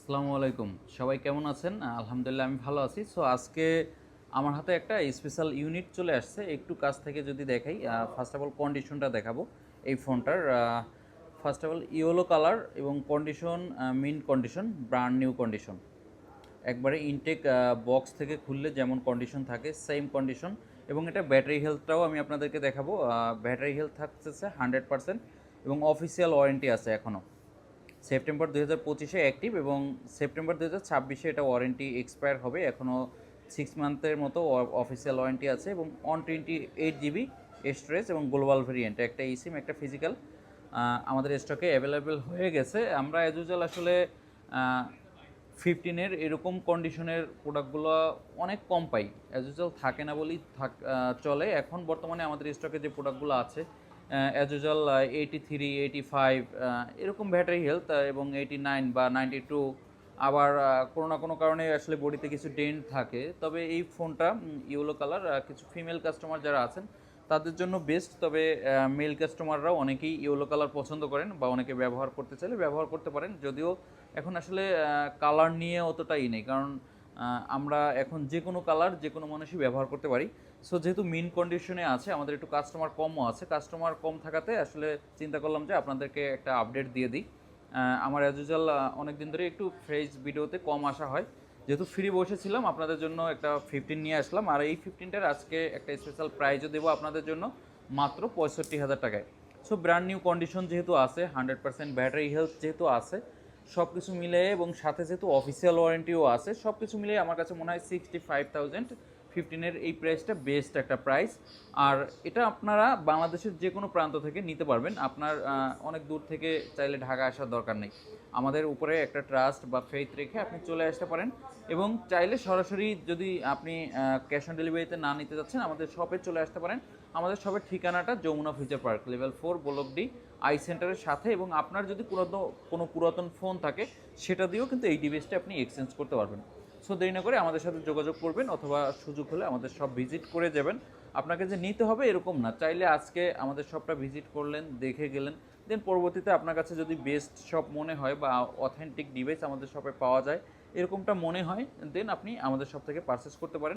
আসসালামু আলাইকুম। সবাই কেমন আছেন? আলহামদুলিল্লাহ আমি ভালো আছি। সো আজকে আমার হাতে একটা স্পেশাল ইউনিট চলে আসছে। একটু কাছ থেকে যদি দেখাই, ফার্স্ট অফ অল কন্ডিশনটা দেখাবো এই ফোনটার। First of all yellow colour এবং condition mint condition, brand new condition. একবারে ইনটেক বক্স থেকে খুললে যেমন কন্ডিশন থাকে সেম কন্ডিশন। এবং এটা ব্যাটারি হেলথটাও আমি আপনাদেরকে দেখাবো। ব্যাটারি হেলথ থাকতেছে 100% এবং অফিসিয়াল ওয়ারেন্টি আছে এখনও। সেপ্টেম্বর 2025-এ অ্যাক্টিভ এবং সেপ্টেম্বর 2026-এ এটা ওয়ারেন্টি এক্সপায়ার হবে। এখনও 6 মান্থের মতো অফিসিয়াল ওয়ারেন্টি আছে এবং 128 GB স্টোরেজ এবং গ্লোবাল ভেরিয়েন্ট, একটা ইসিম একটা ফিজিক্যাল আমাদের স্টকে অ্যাভেলেবেল হয়ে গেছে। আমরা অ্যাজ ইউজুয়াল আসলে 15-এর এরকম কন্ডিশনের প্রোডাক্টগুলো অনেক কম পাই, অ্যাজ ইউজুয়াল থাকে না বলেই চলে। এখন বর্তমানে আমাদের স্টকে যে প্রোডাক্টগুলো আছে অ্যাজ ইউজুয়াল 83, 85 এরকম ব্যাটারি হেলথ এবং 89 বা 92, আবার কোনো না কোনো কারণে আসলে বডিতে কিছু ডেন্ট থাকে। তবে এই ফোনটা ইয়েলো কালার, কিছু ফিমেল কাস্টমার যারা আছেন তাদের জন্য বেস্ট। তবে মেল কাস্টমাররাও অনেকেই ইয়েলো কালার পছন্দ করেন বা অনেকে ব্যবহার করতে চাইলে ব্যবহার করতে পারেন। যদিও এখন আসলে কালার নিয়ে অতটাই নেই, কারণ আমরা এখন যে কোনো কালার যে কোনো মানুষই ব্যবহার করতে পারি। সো যেহেতু মিন কন্ডিশনে আছে, আমাদের একটু কাস্টমার কমও আছে। কাস্টমার কম থাকাতে আসলে চিন্তা করলাম যে আপনাদেরকে একটা আপডেট দিয়ে দিই। আমার অ্যাজ ইউজুয়াল অনেক দিন ধরে একটু ফ্রেশ ভিডিওতে কম আসা হয়, যেহেতু ফ্রি বসেছিলাম আপনাদের জন্য একটা 15 নিয়ে আসলাম। আর এই 15টার আজকে একটা স্পেশাল প্রাইজও দেবো আপনাদের জন্য, মাত্র 65,000 টাকায়। সো ব্র্যান্ড নিউ কন্ডিশন যেহেতু আছে, 100% ব্যাটারি হেলথ যেহেতু আছে, সব কিছু মিলে এবং সাথে যেহেতু অফিসিয়াল ওয়ারেন্টিও আছে, সব কিছু মিলে আমার কাছে মনে হয় 65,000 15-এর এই প্রাইসটা বেস্ট একটা প্রাইস। আর এটা আপনারা বাংলাদেশের যে কোনো প্রান্ত থেকে নিতে পারবেন। আপনার অনেক দূর থেকে চাইলে ঢাকা আসার দরকার নেই। আমাদের উপরে একটা ট্রাস্ট বা ফেইথ রেখে আপনি চলে আসতে পারেন এবং চাইলে সরাসরি যদি আপনি ক্যাশ অন ডেলিভারিতে না নিতে যাচ্ছেন, আমাদের শপে চলে আসতে পারেন। আমাদের শপের ঠিকানাটা Jamuna Future Park, level 4, block D, আই সেন্টারের সাথে। এবং আপনার যদি কোনো পুরাতন ফোন থাকে সেটা দিয়েও কিন্তু এই ডিভাইসটা আপনি এক্সচেঞ্জ করতে পারবেন। সো দেরি না করে আমাদের সাথে যোগাযোগ করবেন, অথবা সুযোগ হলে আমাদের সব ভিজিট করে যাবেন। আপনাকে যে নিতে হবে এরকম না, চাইলে আজকে আমাদের শপটা ভিজিট করলেন, দেখে গেলেন, দেন পরবর্তীতে আপনার কাছে যদি বেস্ট শপ মনে হয় বা অথেন্টিক ডিভাইস আমাদের শপে পাওয়া যায় এরকমটা মনে হয়, দেন আপনি আমাদের শপ থেকে পারচেস করতে পারেন।